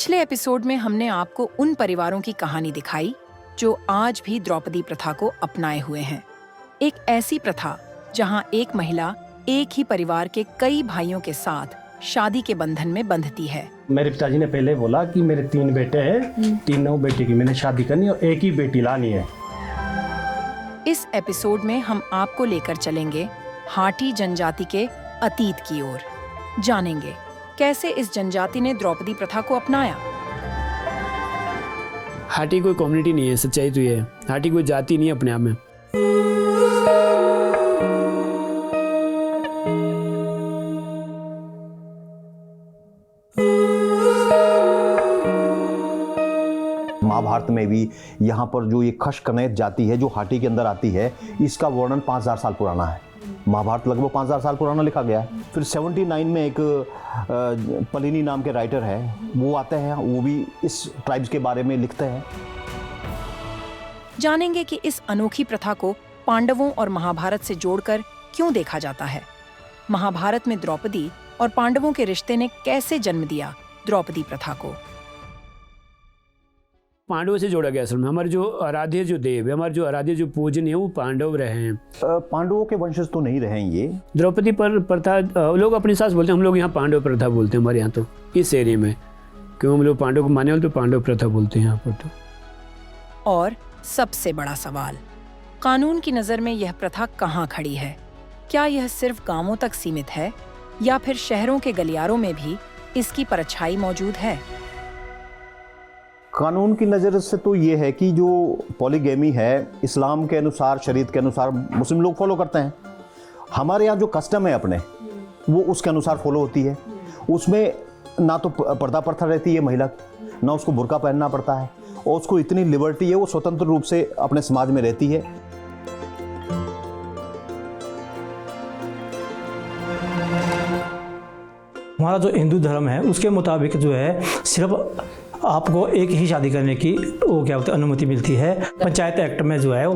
पिछले एपिसोड में हमने आपको उन परिवारों की कहानी दिखाई जो आज भी द्रौपदी प्रथा को अपनाए हुए हैं। एक ऐसी प्रथा जहां एक महिला एक ही परिवार के कई भाइयों के साथ शादी के बंधन में बंधती है। मेरे पिताजी ने पहले बोला कि मेरे 3 बेटे हैं, तीनों बेटे की मैंने शादी करनी और एक ही बेटी लानी है। इस एपिसोड में हम आपको लेकर चलेंगे हाटी जनजाति के अतीत की ओर। जानेंगे कैसे इस जनजाति ने द्रौपदी प्रथा को अपनाया। हाटी कोई कम्युनिटी नहीं है, सच्चाई तो ये है। हाटी कोई जाति नहीं है अपने आप में। महाभारत में भी यहाँ पर जो ये खश कनैत जाति है जो हाटी के अंदर आती है, इसका वर्णन 5000 साल पुराना है। महाभारत लगभग 5000 साल पुराना लिखा गया है। फिर 79 में एक पलिनी नाम के राइटर है, वो आते हैं, वो भी इस ट्राइब्स के बारे में लिखते हैं। जानेंगे कि इस अनोखी प्रथा को पांडवों और महाभारत से जोड़कर क्यों देखा जाता है। महाभारत में द्रौपदी और पांडवों के रिश्ते ने कैसे जन्म दिया द्रौपदी प्रथा को। पांडवों से जोड़ा गया असल में। हमारे जो आराध्य जो देव है, हमारे जो आराध्य जो पूजन है, वो पांडव रहे हैं। पांडवों के वंशज तो नहीं रहे हैं ये। द्रौपदी पर प्रथा लोग अपने साथ बोलते हैं, हम लोग यहाँ पांडव प्रथा बोलते हैं हमारे यहाँ तो, इस एरिया में। क्यों हम लोग पांडव को माने वाले तो पांडव प्रथा बोलते हैं यहाँ पर तो। और सबसे बड़ा सवाल, कानून की नजर में यह प्रथा कहाँ खड़ी है। क्या यह सिर्फ गांवों तक सीमित है या फिर शहरों के गलियारों में भी इसकी परछाई मौजूद है। कानून की नज़र से तो ये है कि जो पॉलीगैमी है इस्लाम के अनुसार, शरीयत के अनुसार मुस्लिम लोग फॉलो करते हैं। हमारे यहाँ जो कस्टम है अपने, वो उसके अनुसार फॉलो होती है। उसमें ना तो पर्दा प्रथा रहती है महिला, ना उसको बुर्का पहनना पड़ता है, और उसको इतनी लिबर्टी है, वो स्वतंत्र रूप से अपने समाज में रहती है। हमारा जो हिंदू धर्म है उसके मुताबिक जो है सिर्फ आपको एक ही शादी करने की वो क्या होती है अनुमति मिलती है। पंचायत एक्ट में जो है वो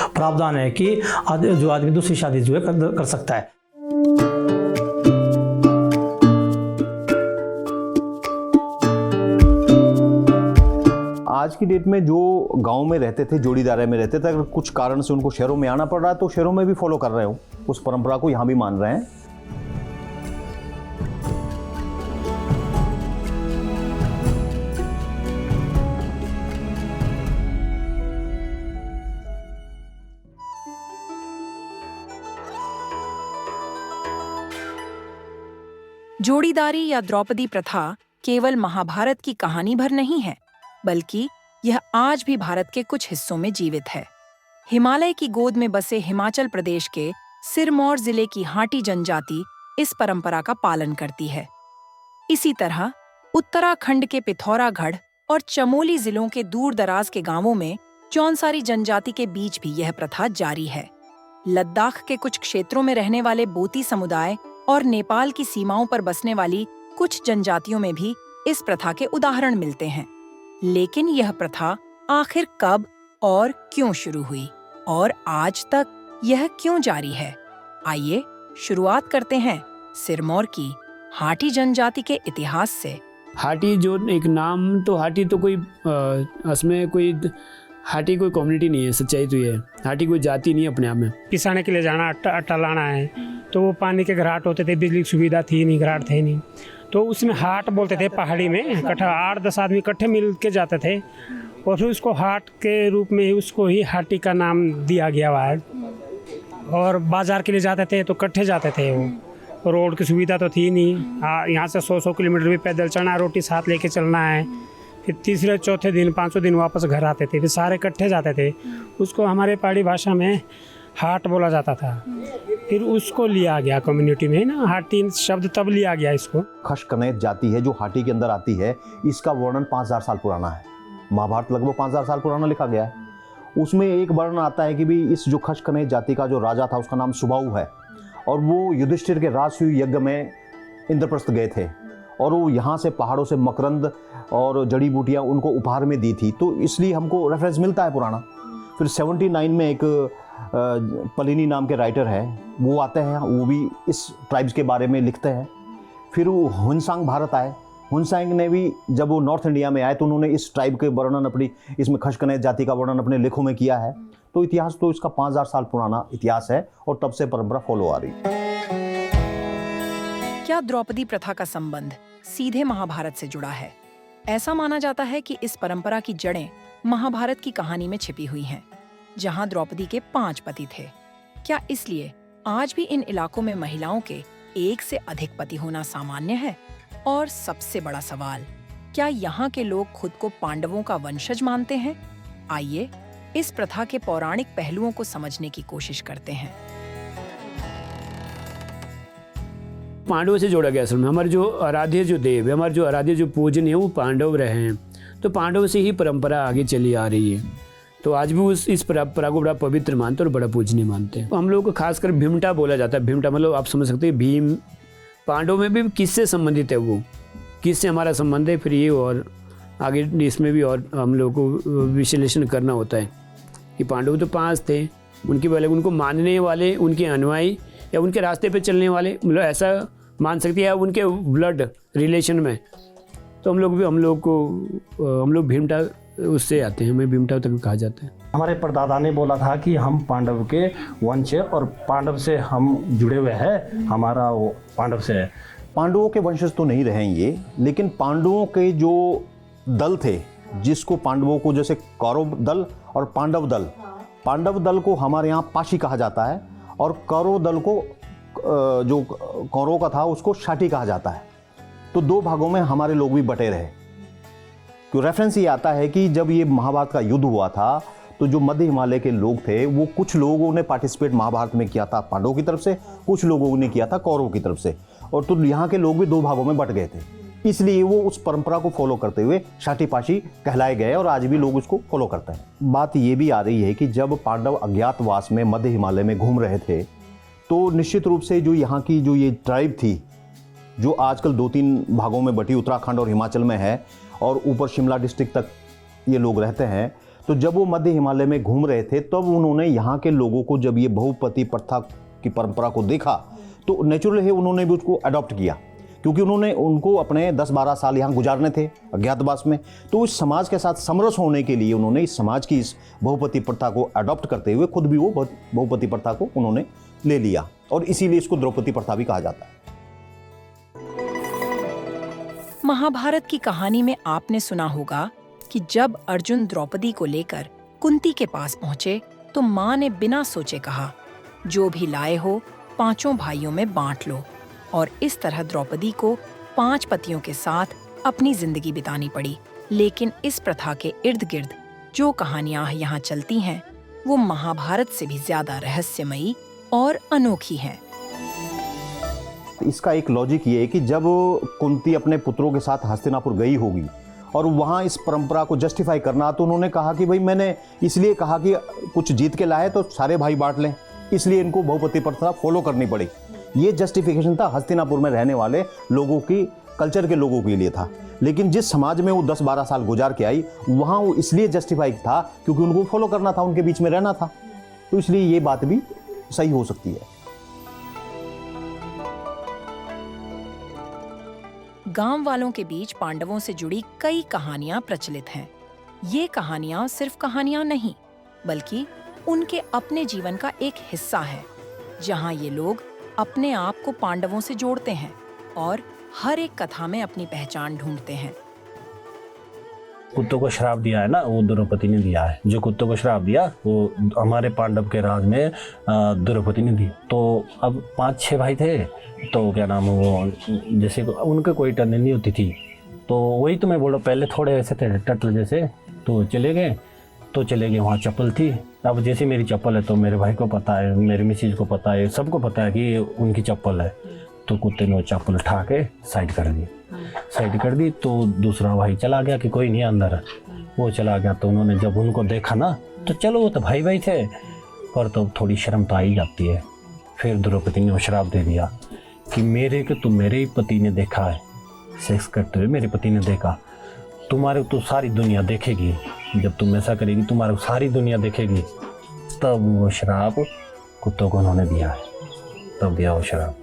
प्रावधान है कि जो आदमी दूसरी शादी जो है कर सकता है। आज की डेट में जो गांव में रहते थे, जोड़ीदारे में रहते थे, अगर कुछ कारण से उनको शहरों में आना पड़ रहा है तो शहरों में भी फॉलो कर रहे हो उस परंपरा को, यहाँ भी मान रहे हैं। जोड़ीदारी या द्रौपदी प्रथा केवल महाभारत की कहानी भर नहीं है, बल्कि यह आज भी भारत के कुछ हिस्सों में जीवित है। हिमालय की गोद में बसे हिमाचल प्रदेश के सिरमौर जिले की हाटी जनजाति इस परंपरा का पालन करती है। इसी तरह उत्तराखंड के पिथौरागढ़ और चमोली जिलों के दूर दराज के गांवों में जौनसारी जनजाति के बीच भी यह प्रथा जारी है। लद्दाख के कुछ क्षेत्रों में रहने वाले बोती समुदाय और नेपाल की सीमाओं पर बसने वाली कुछ जनजातियों में भी इस प्रथा के उदाहरण मिलते हैं। लेकिन यह प्रथा आखिर कब और क्यों शुरू हुई और आज तक यह क्यों जारी है? आइए शुरुआत करते हैं सिरमौर की हाटी जनजाति के इतिहास से। हाटी जो एक नाम, तो हाटी तो कोई उसमें कोई हाटी कोई कम्युनिटी नहीं है, सच्चाई तो ये है। हाटी कोई जाति नहीं है अपने आप में। किसाने के लिए जाना, आटा लाना है, तो वो पानी के घराट होते थे, बिजली की सुविधा थी नहीं, घराट थे नहीं, तो उसमें हाट बोलते थे। पहाड़ी में इकट्ठा 8-10 आदमी इकट्ठे मिल के जाते थे और फिर उसको हाट के रूप में उसको ही हाटी का नाम दिया गया हुआ है। और बाजार के लिए जाते थे तो इकट्ठे जाते थे। वो रोड की सुविधा तो थी नहीं, यहाँ से 100 किलोमीटर भी पैदल चलना, रोटी साथ लेके चलना है। फिर तीसरे चौथे दिन 5वें दिन वापस घर आते थे, फिर सारे इकट्ठे जाते थे। उसको हमारे पहाड़ी भाषा में हाट बोला जाता था। फिर उसको लिया गया कम्युनिटी में ना, हाटी शब्द तब लिया गया इसको। खश कनैत जाति है जो हाटी के अंदर आती है, इसका वर्णन 5000 साल पुराना है। महाभारत लगभग 5000 साल पुराना लिखा गया है। उसमें एक वर्णन आता है कि भी इस जो खश कनैत जाति का जो राजा था उसका नाम सुबाहु है, और वो युधिष्ठिर के राजसूय यज्ञ में इंद्रप्रस्थ गए थे, और वो यहाँ से पहाड़ों से मकरंद और जड़ी बूटियाँ उनको उपहार में दी थी, तो इसलिए हमको रेफरेंस मिलता है पुराना। फिर 79 में एक पलिनी नाम के राइटर है, वो आते हैं, वो भी इस ट्राइब्स के बारे में लिखते हैं। फिर वो हुनसांग भारत आए, हुनसांग ने भी जब वो नॉर्थ इंडिया में आए तो उन्होंने इस ट्राइब के वर्णन अपनी, इसमें खशकने जाति का वर्णन अपने लेखों में किया है। तो इतिहास तो इसका 5000 साल पुराना इतिहास है और तब से परंपरा फॉलो आ रही है। क्या द्रौपदी प्रथा का संबंध सीधे महाभारत से जुड़ा है? ऐसा माना जाता है कि इस परंपरा की जड़ें महाभारत की कहानी में छिपी हुई हैं, जहां द्रौपदी के 5 पति थे। क्या इसलिए आज भी इन इलाकों में महिलाओं के एक से अधिक पति होना सामान्य है? और सबसे बड़ा सवाल, क्या यहाँ के लोग खुद को पांडवों का वंशज मानते हैं? आइए इस प्रथा के पौराणिक पहलुओं को समझने की कोशिश करते हैं। पांडवों से जोड़ा गया असल में। हमारे जो आराध्य जो देव है, हमारे जो आराध्य जो पूजन है वो पांडव रहे हैं, तो पांडवों से ही परंपरा आगे चली आ रही है। तो आज भी इस परंपरा को बड़ा पवित्र मानते हैं और बड़ा पूजनीय मानते हैं। हम लोग को खासकर भीमटा बोला जाता है। भीमटा मतलब आप समझ सकते हैं भीम, पांडवों में भी किससे संबंधित है, वो किससे हमारा संबंध है, फिर ये और आगे इसमें भी और हम लोग को विश्लेषण करना होता है कि पांडव तो 5 थे, उनके पहले उनको मानने वाले, उनके अनुयायी या उनके रास्ते पे चलने वाले, मतलब ऐसा मान सकते हैं, उनके ब्लड रिलेशन में। तो हम लोग भीमटा उससे आते हैं, हमें भीमटा तक कहा जाता है। हमारे परदादा ने बोला था कि हम पांडव के वंश और पांडव से हम जुड़े हुए हैं, हमारा वो पांडव से है। पांडवों के वंशज तो नहीं रहे ये, लेकिन पांडवों के जो दल थे, जिसको पांडवों को जैसे कौरव दल और पांडव दल को हमारे यहाँ पाशी कहा जाता है, और कौरव दल को जो कौरव का था उसको शाटी कहा जाता है। तो 2 भागों में हमारे लोग भी बटे रहे। क्यों रेफरेंस ये आता है कि जब ये महाभारत का युद्ध हुआ था तो जो मध्य हिमालय के लोग थे, वो कुछ लोगों ने पार्टिसिपेट महाभारत में किया था पांडवों की तरफ से, कुछ लोगों ने किया था कौरवों की तरफ से, और तो यहाँ के लोग भी 2 भागों में बट गए थे। इसलिए वो उस परंपरा को फॉलो करते हुए शाटी पाशी कहलाए गए और आज भी लोग उसको फॉलो करते हैं। बात ये भी आ रही है कि जब पांडव अज्ञातवास में मध्य हिमालय में घूम रहे थे तो निश्चित रूप से जो यहाँ की जो ये ट्राइब थी, जो आजकल 2-3 भागों में बटी उत्तराखंड और हिमाचल में है और ऊपर शिमला डिस्ट्रिक्ट तक ये लोग रहते हैं, तो जब वो मध्य हिमालय में घूम रहे थे तब उन्होंने यहाँ के लोगों को जब ये बहुपति प्रथा की परंपरा को देखा तो नेचुरल है उन्होंने भी उसको अडॉप्ट किया, क्योंकि उनको अपने 10-12 साल यहाँ गुजारने थे अज्ञातवास में। तो इस समाज के साथ समरस होने के लिए उन्होंने इस समाज की इस बहुपति प्रथा को अडॉप्ट करते हुए खुद भी वो बहुपति प्रथा को उन्होंने ले लिया, और इसीलिए इसको द्रौपदी प्रथा भी कहा जाता है। महाभारत की कहानी में आपने सुना होगा कि जब अर्जुन द्रौपदी को लेकर कुंती के पास पहुंचे तो माँ ने बिना सोचे कहा, जो भी लाए हो 5 भाइयों में बांट लो। और इस तरह द्रौपदी को 5 पतियों के साथ अपनी जिंदगी बितानी पड़ी। लेकिन इस प्रथा के इर्द गिर्द जो कहानियां यहाँ चलती हैं, वो महाभारत से भी ज्यादा रहस्यमयी और अनोखी हैं। इसका एक लॉजिक ये है कि जब कुंती अपने पुत्रों के साथ हस्तिनापुर गई होगी और वहाँ इस परंपरा को जस्टिफाई करना, तो उन्होंने कहा कि भाई मैंने इसलिए कहा कि कुछ जीत के लाए तो सारे भाई बांट लें, इसलिए इनको बहुपति प्रथा फॉलो करनी पड़ी। ये जस्टिफिकेशन था हस्तिनापुर में रहने वाले लोगों की, कल्चर के लोगों के लिए था। लेकिन जिस समाज में वो 10-12 साल गुजार के आई, वहाँ वो इसलिए जस्टिफाई था क्योंकि उनको फॉलो करना था, उनके बीच में रहना था। तो इसलिए ये बात भी सही हो सकती है। गांव वालों के बीच पांडवों से जुड़ी कई कहानियां प्रचलित हैं। ये कहानियां सिर्फ कहानियां नहीं, बल्कि उनके अपने जीवन का एक हिस्सा है, जहां ये लोग अपने आप को पांडवों से जोड़ते हैं और हर एक कथा में अपनी पहचान ढूंढते हैं। कुत्तों को श्राप दिया है ना, वो द्रौपदी ने दिया है। जो कुत्तों को श्राप दिया वो हमारे पांडव के राज में द्रौपदी ने दिया। तो अब 5-6 भाई थे, तो क्या नाम वो जैसे उनके कोई टर्न नहीं होती थी, तो वही तो मैं बोल रहा हूँ, पहले थोड़े ऐसे थे टटल जैसे, तो चले गए वहाँ चप्पल थी। अब जैसे मेरी चप्पल है तो मेरे भाई को पता है, मेरी मिसेज को पता है, सबको पता है कि उनकी चप्पल है। तो कुत्ते ने वो चप्पल उठा के साइड कर दी। तो दूसरा भाई चला गया कि कोई नहीं अंदर है, वो चला गया। तो उन्होंने जब उनको देखा ना, तो चलो वो तो भाई थे, पर तो थोड़ी शर्म तो आ ही जाती है। फिर द्रौपदी ने वो श्राप दे दिया कि मेरे ही पति ने देखा है, सेक्स करते हुए मेरे पति ने देखा, तुम्हारे तो सारी दुनिया देखेगी, जब तुम ऐसा करेगी तुम्हारे सारी दुनिया देखेगी। तब वो श्राप कुत्तों को उन्होंने दिया है, तब दिया वो श्राप।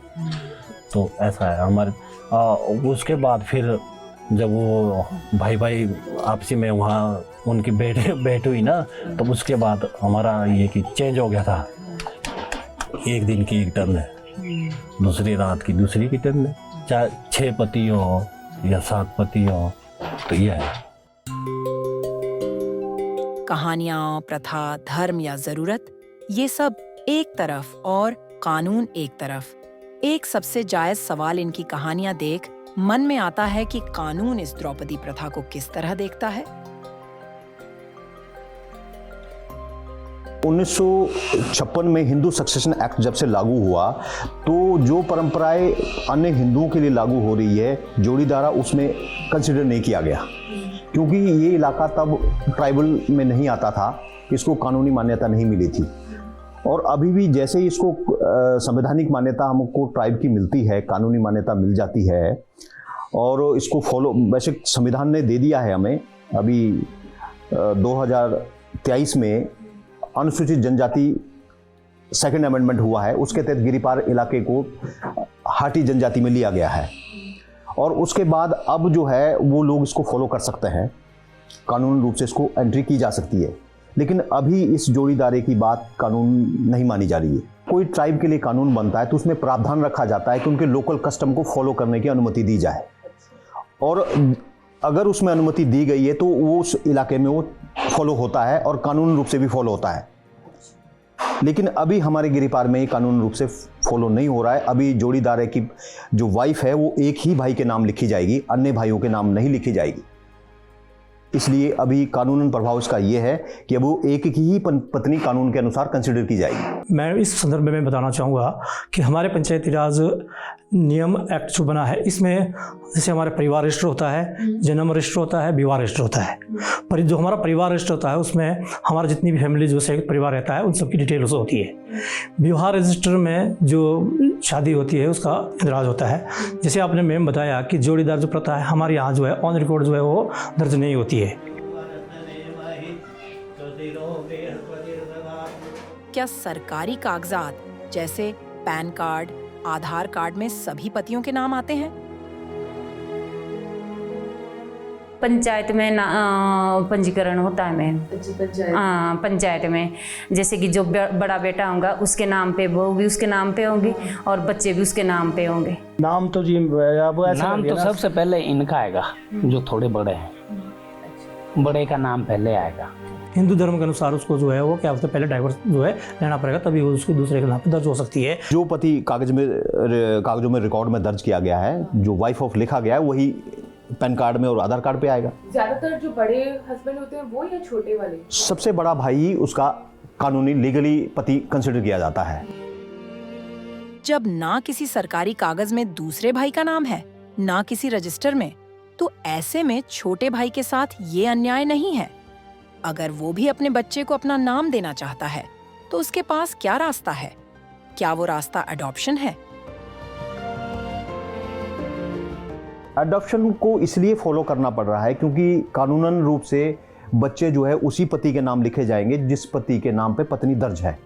तो ऐसा है हमारे। उसके बाद फिर जब वो भाई भाई आपसी में वहाँ उनकी भेंट हुई ना, तो उसके बाद हमारा ये कि चेंज हो गया था। एक दिन की एक टर्न है, दूसरी रात की दूसरी की टर्न है, चाहे 6 पति हो या 7 पति हो, तो ये है। कहानियां, प्रथा, धर्म या जरूरत, ये सब एक तरफ और कानून एक तरफ। एक सबसे जायज सवाल इनकी कहानियां देख मन में आता है कि कानून इस द्रौपदी प्रथा को किस तरह देखता है। 1956 में हिंदू सक्सेशन एक्ट जब से लागू हुआ, तो जो परंपराएं अन्य हिंदुओं के लिए लागू हो रही है, जोड़ीदारा उसमें कंसिडर नहीं किया गया, क्योंकि ये इलाका तब ट्राइबल में नहीं आता था, इसको कानूनी मान्यता नहीं मिली थी। और अभी भी जैसे ही इसको संवैधानिक मान्यता हमको ट्राइब की मिलती है, कानूनी मान्यता मिल जाती है, और इसको फॉलो वैसे संविधान ने दे दिया है हमें। अभी 2023 में अनुसूचित जनजाति सेकंड अमेंडमेंट हुआ है, उसके तहत गिरिपार इलाके को हाटी जनजाति में लिया गया है, और उसके बाद अब जो है वो लोग इसको फॉलो कर सकते हैं, कानूनी रूप से इसको एंट्री की जा सकती है। लेकिन अभी इस जोड़ीदारे की बात कानून नहीं मानी जा रही है। कोई ट्राइब के लिए कानून बनता है तो उसमें प्रावधान रखा जाता है कि उनके लोकल कस्टम को फॉलो करने की अनुमति दी जाए, और अगर उसमें अनुमति दी गई है तो वो उस इलाके में वो फॉलो होता है और कानूनी रूप से भी फॉलो होता है। लेकिन अभी हमारे गिरिपार में ये कानूनी रूप से फॉलो नहीं हो रहा है। अभी जोड़ीदारे की जो वाइफ है वो एक ही भाई के नाम लिखी जाएगी, अन्य भाइयों के नाम नहीं लिखी जाएगी। इसलिए अभी कानूनन प्रभाव इसका ये है कि अब वो एक की ही पत्नी कानून के अनुसार कंसिडर की जाएगी। मैं इस संदर्भ में बताना चाहूँगा कि हमारे पंचायती राज नियम एक्ट जो बना है, इसमें जैसे हमारे परिवार रजिस्टर होता है, जन्म रजिस्टर होता है, विवाह रजिस्टर होता है। पर जो हमारा परिवार रजिस्टर होता है उसमें हमारा जितनी भी फैमिली जो संयुक्त परिवार रहता है उन सबकी डिटेल उसमें होती है। विवाह रजिस्टर में जो शादी होती है उसका इंदराज होता है। जैसे आपने मैम बताया कि जोड़ीदार जो प्रथा है हमारे यहाँ जो है ऑन रिकॉर्ड जो है वो दर्ज नहीं होती है। क्या सरकारी कागजात जैसे पैन कार्ड, आधार कार्ड में सभी पतियों के नाम आते हैं? पंचायत में पंजीकरण होता है मैम। पंचायत में जैसे कि जो बड़ा बेटा होगा उसके नाम पे वो भी उसके नाम पे होंगे और बच्चे भी उसके नाम पे होंगे। नाम तो जी अब नाम तो सबसे पहले इनका आएगा, जो थोड़े बड़े हैं, बड़े का नाम पहले आएगा। हिंदू धर्म के अनुसार उसको जो है वो क्या बोलते हैं पहले डाइवर्स जो है लेना पड़ेगा, तभी वो उसको दूसरे के नाम पे दर्ज हो सकती है। जो पति कागजों में रिकॉर्ड में दर्ज किया गया है, जो वाइफ ऑफ लिखा गया है, वही पैन कार्ड में और आधार कार्ड पे आएगा। ज्यादातर जो बड़े हस्बैंड होते हैं वो या छोटे वाले? सबसे बड़ा भाई उसका कानूनी लीगली पति कंसिडर किया जाता है। जब ना किसी सरकारी कागज में दूसरे भाई का नाम है, ना किसी रजिस्टर में, तो ऐसे में छोटे भाई के साथ ये अन्याय नहीं है। अगर वो भी अपने बच्चे को अपना नाम देना चाहता है तो उसके पास क्या रास्ता है? क्या वो रास्ता अडॉप्शन है? अडॉप्शन को इसलिए फॉलो करना पड़ रहा है क्योंकि कानूनन रूप से बच्चे जो है उसी पति के नाम लिखे जाएंगे जिस पति के नाम पे पत्नी दर्ज है।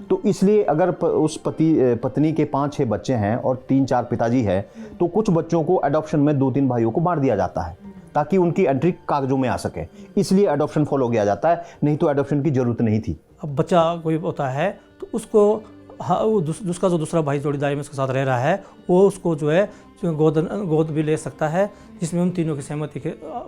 तो इसलिए अगर उस पत्नी के 5-6 बच्चे हैं और 3-4 पिताजी है, तो कुछ बच्चों को अडॉप्शन में 2-3 भाइयों को बांट दिया जाता है ताकि उनकी एंट्री कागजों में आ सके। इसलिए अडॉप्शन फॉलो किया जाता है, नहीं तो अडॉप्शन की जरूरत नहीं थी। अब बच्चा कोई होता है तो उसको उसका जो दूसरा भाई जोड़ीदारी में उसके साथ रह रहा है वो उसको जो है गोद भी ले सकता है, जिसमें उन तीनों की सहमति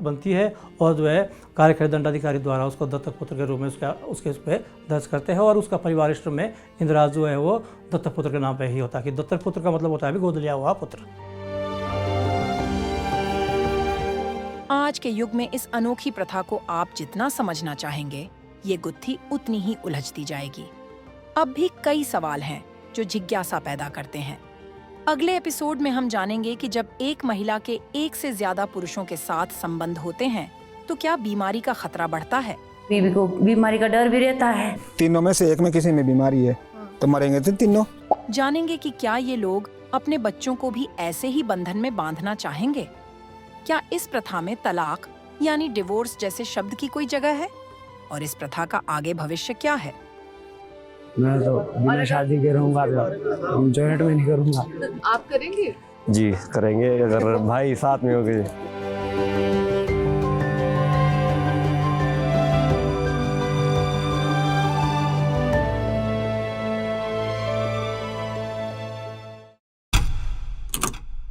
बनती है, और जो है कार्यकारी दंडाधिकारी द्वारा उसको दत्तक पुत्र के रूप में उसके उस पर दर्ज करते हैं, और उसका परिवार रजिस्टर में इंदिराज जो है वो दत्तक पुत्र के नाम पे ही होता है। कि दत्तक पुत्र का मतलब होता है भी गोद लिया हुआ पुत्र। आज के युग में इस अनोखी प्रथा को आप जितना समझना चाहेंगे, ये गुत्थी उतनी ही उलझती जाएगी। अब भी कई सवाल हैं जो जिज्ञासा पैदा करते हैं। अगले एपिसोड में हम जानेंगे कि जब एक महिला के एक से ज्यादा पुरुषों के साथ संबंध होते हैं तो क्या बीमारी का खतरा बढ़ता है? बीवी को बीमारी का डर भी रहता है। तीनों में से एक में किसी में बीमारी है तो मरेंगे तो तीनों। जानेंगे कि क्या ये लोग अपने बच्चों को भी ऐसे ही बंधन में बांधना चाहेंगे? क्या इस प्रथा में तलाक यानी डिवोर्स जैसे शब्द की कोई जगह है? और इस प्रथा का आगे भविष्य क्या है? मैं तो बिना शादी के रहूंगा, जॉइंट में नहीं करूंगा। आप करेंगे? जी करेंगे, अगर भाई साथ में हो गए। हैं।